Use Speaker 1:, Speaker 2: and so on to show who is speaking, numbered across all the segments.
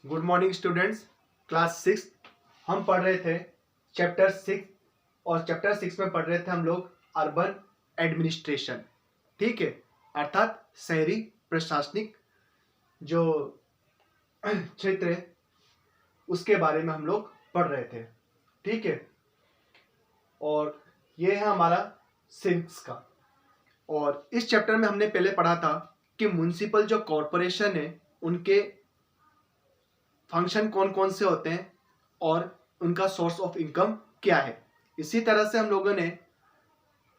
Speaker 1: Good morning students. Class 6 हम पढ़ रहे थे चैप्टर 6 और चैप्टर 6 में पढ़ रहे थे हम लोग अर्बन एडमिनिस्ट्रेशन। ठीक है, अर्थात शहरी प्रशासनिक जो क्षेत्र है उसके बारे में हम लोग पढ़ रहे थे। ठीक है, और ये है हमारा 6 का। और इस चैप्टर में हमने पहले पढ़ा था कि म्युनिसिपल जो कॉरपोरेशन है उनके फंक्शन कौन कौन से होते हैं और उनका सोर्स ऑफ इनकम क्या है। इसी तरह से हम लोगों ने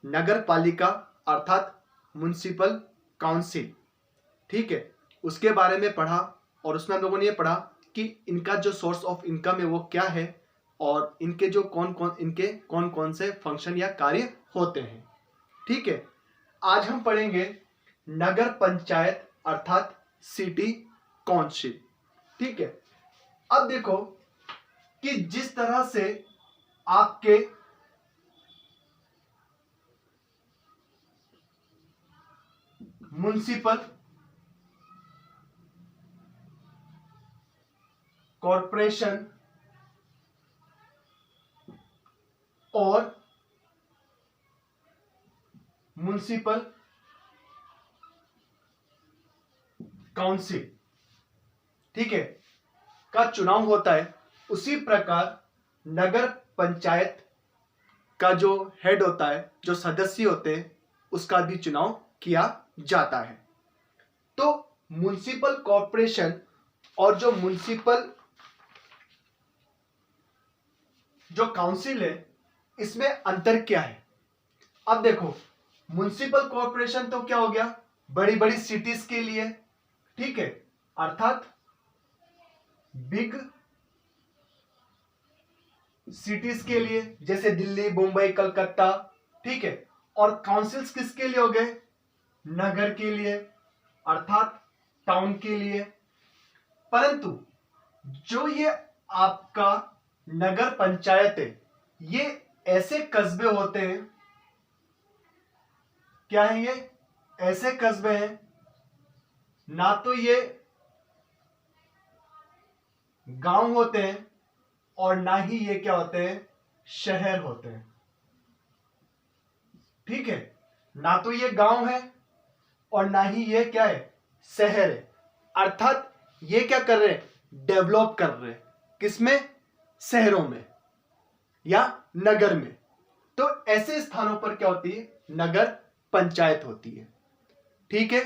Speaker 1: नगर पालिका अर्थात म्युनिसिपल काउंसिल, ठीक है, उसके बारे में पढ़ा और उसमें हम लोगों ने ये पढ़ा कि इनका जो सोर्स ऑफ इनकम है वो क्या है और इनके जो कौन कौन से फंक्शन या कार्य होते हैं। ठीक है, आज हम पढ़ेंगे नगर पंचायत अर्थात सिटी काउंसिल। ठीक है, अब देखो कि जिस तरह से आपके म्युनिसिपल कॉरपोरेशन और म्युनिसिपल काउंसिल, ठीक है, का चुनाव होता है, उसी प्रकार नगर पंचायत का जो हेड होता है, जो सदस्य होते हैं, उसका भी चुनाव किया जाता है। तो म्युनिसिपल कॉरपोरेशन और जो म्युनिसिपल जो काउंसिल है इसमें अंतर क्या है। अब देखो, म्युनिसिपल कॉरपोरेशन तो क्या हो गया, बड़ी बड़ी सिटीज के लिए, ठीक है, अर्थात बिग सिटीज के लिए जैसे दिल्ली, मुंबई, कलकत्ता, ठीक है। और काउंसिल्स किसके लिए हो गए, नगर के लिए अर्थात टाउन के लिए। परंतु जो ये आपका नगर पंचायत है ये ऐसे कस्बे होते हैं, क्या है ये, ऐसे कस्बे हैं, ना तो ये गांव होते हैं और ना ही ये क्या होते हैं, शहर होते हैं। ठीक है, ना तो ये गांव है और ना ही ये क्या है, शहर है। अर्थात ये क्या कर रहे हैं, डेवलप कर रहे हैं, किसमें, शहरों में या नगर में। तो ऐसे स्थानों पर क्या होती है, नगर पंचायत होती है। ठीक है,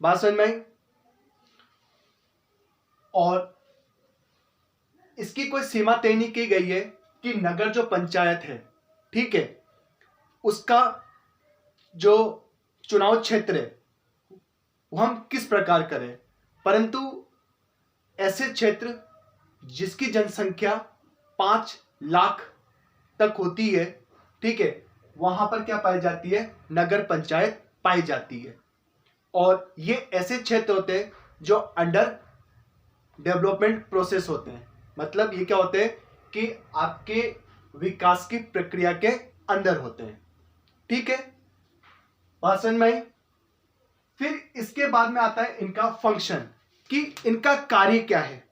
Speaker 1: बात समझ में आई। और इसकी कोई सीमा तय नहीं की गई है कि नगर जो पंचायत है, ठीक है, उसका जो चुनाव क्षेत्र है वो हम किस प्रकार करें। परंतु ऐसे क्षेत्र जिसकी जनसंख्या 5 लाख तक होती है, ठीक है, वहां पर क्या पाई जाती है, नगर पंचायत पाई जाती है। और ये ऐसे क्षेत्र होते हैं जो अंडर डेवलपमेंट प्रोसेस होते हैं। मतलब ये क्या होते हैं कि आपके विकास की प्रक्रिया के अंदर होते हैं। ठीक है, बात समझ में आई। फिर इसके बाद में आता है इनका फंक्शन, कि इनका कार्य क्या है।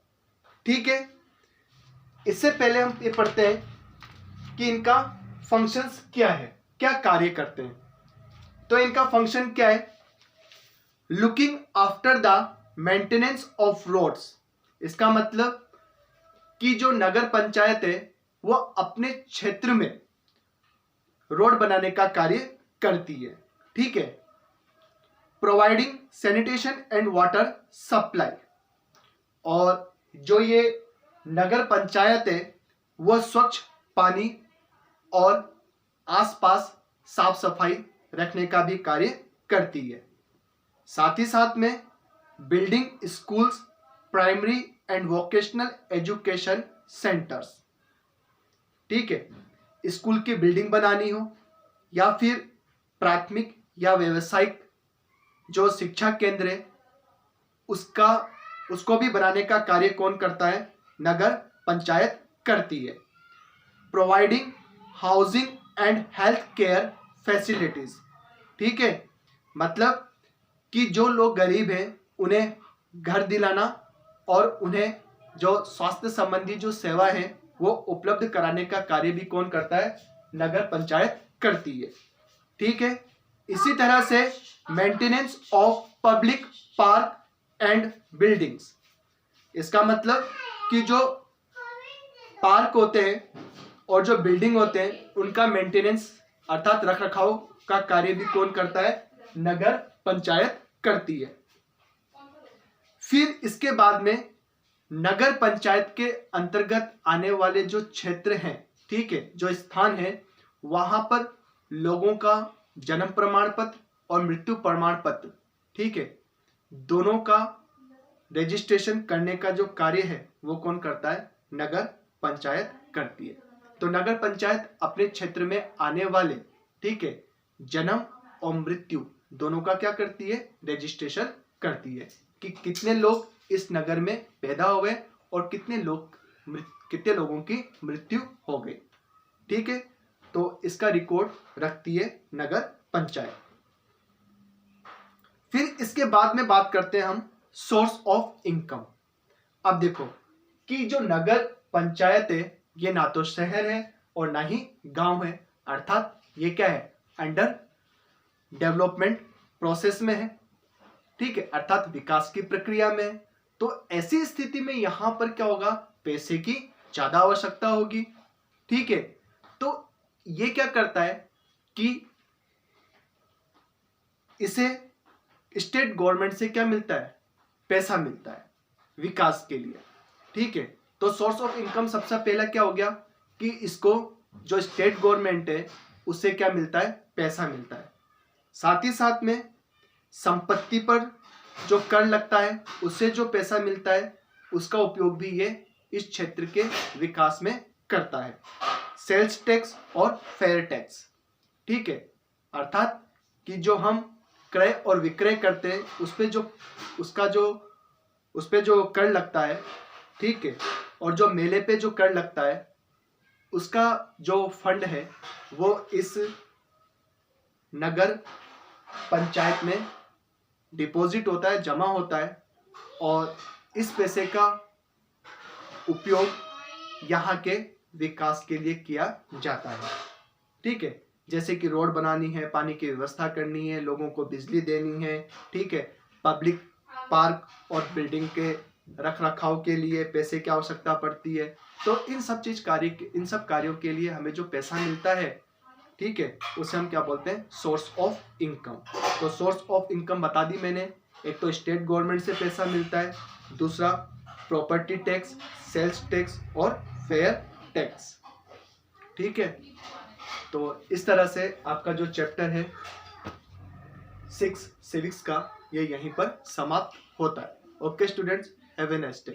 Speaker 1: ठीक है, इससे पहले हम ये पढ़ते हैं कि इनका फंक्शंस क्या है, क्या कार्य करते हैं। तो इनका फंक्शन क्या है, looking after the maintenance of roads. इसका मतलब कि जो नगर पंचायत है वो अपने क्षेत्र में रोड बनाने का कार्य करती है। ठीक है, providing sanitation and water supply. और जो ये नगर पंचायत है वह स्वच्छ पानी और आसपास साफ सफाई रखने का भी कार्य करती है। साथ ही साथ में building schools, primary and vocational education centres. ठीक है, स्कूल की बिल्डिंग बनानी हो या फिर प्राथमिक या व्यावसायिक जो शिक्षा केंद्र है उसको भी बनाने का कार्य कौन करता है, नगर पंचायत करती है। Providing housing and health care facilities. ठीक है, मतलब कि जो लोग गरीब हैं उन्हें घर दिलाना और उन्हें जो स्वास्थ्य संबंधी जो सेवा है वो उपलब्ध कराने का कार्य भी कौन करता है? नगर पंचायत करती है। ठीक है। इसी तरह से maintenance of public park and buildings, इसका मतलब कि जो पार्क होते हैं और जो बिल्डिंग होते हैं उनका मेंटेनेंस अर्थात रख रखाव का कार्य भी कौन करता है? नगर पंचायत करती है। फिर इसके बाद में नगर पंचायत के अंतर्गत आने वाले जो क्षेत्र हैं, ठीक है, जो स्थान है, वहां पर लोगों का जन्म प्रमाण पत्र और मृत्यु प्रमाण पत्र, ठीक है, दोनों का रजिस्ट्रेशन करने का जो कार्य है वो कौन करता है? नगर पंचायत करती है। तो नगर पंचायत अपने क्षेत्र में आने वाले, ठीक है, जन्म और मृत्यु दोनों का क्या करती है? रजिस्ट्रेशन करती है कि कितने लोग इस नगर में पैदा हो गए और कितने लोगों की मृत्यु हो गई। ठीक है। तो इसका रिकॉर्ड रखती है नगर पंचायत। फिर इसके बाद में बात करते हैं हम सोर्स ऑफ इनकम। अब देखो कि जो नगर पंचायत है ये ना तो शहर है और ना ही गांव है, अर्थात ये क्या है? अंडर डेवलपमेंट प्रोसेस में है। ठीक है, अर्थात विकास की प्रक्रिया में है। तो ऐसी स्थिति में यहां पर क्या होगा? पैसे की ज्यादा आवश्यकता होगी। ठीक है। तो ये क्या करता है कि इसे स्टेट गवर्नमेंट से क्या मिलता है? पैसा मिलता है विकास के लिए। ठीक है। तो सोर्स ऑफ इनकम सबसे पहला क्या हो गया कि इसको जो स्टेट गवर्नमेंट है उससे क्या मिलता है? पैसा मिलता है। साथ ही साथ में संपत्ति पर जो कर लगता है उससे जो पैसा मिलता है उसका उपयोग भी ये इस क्षेत्र के विकास में करता है। सेल्स टैक्स और फेयर टैक्स, ठीक है, अर्थात कि जो हम क्रय और विक्रय करते हैं उस पे जो कर लगता है, ठीक है, और जो मेले पे जो कर लगता है उसका जो फंड है वो इस नगर पंचायत में डिपॉजिट होता है, जमा होता है, और इस पैसे का उपयोग यहाँ के विकास के लिए किया जाता है। ठीक है, जैसे कि रोड बनानी है, पानी की व्यवस्था करनी है, लोगों को बिजली देनी है, ठीक है, पब्लिक पार्क और बिल्डिंग के रख रखाव के लिए पैसे की आवश्यकता पड़ती है। तो इन सब कार्यों के लिए हमें जो पैसा मिलता है, ठीक है, उसे हम क्या बोलते हैं? Source of income. तो सोर्स ऑफ इनकम बता दी मैंने। एक तो स्टेट गवर्नमेंट से पैसा मिलता है, दूसरा प्रॉपर्टी टैक्स, सेल्स टैक्स और फेयर टैक्स। ठीक है। तो इस तरह से आपका जो चैप्टर है 6 सिविक्स का ये यहीं पर समाप्त होता है। Okay students, have a nice day.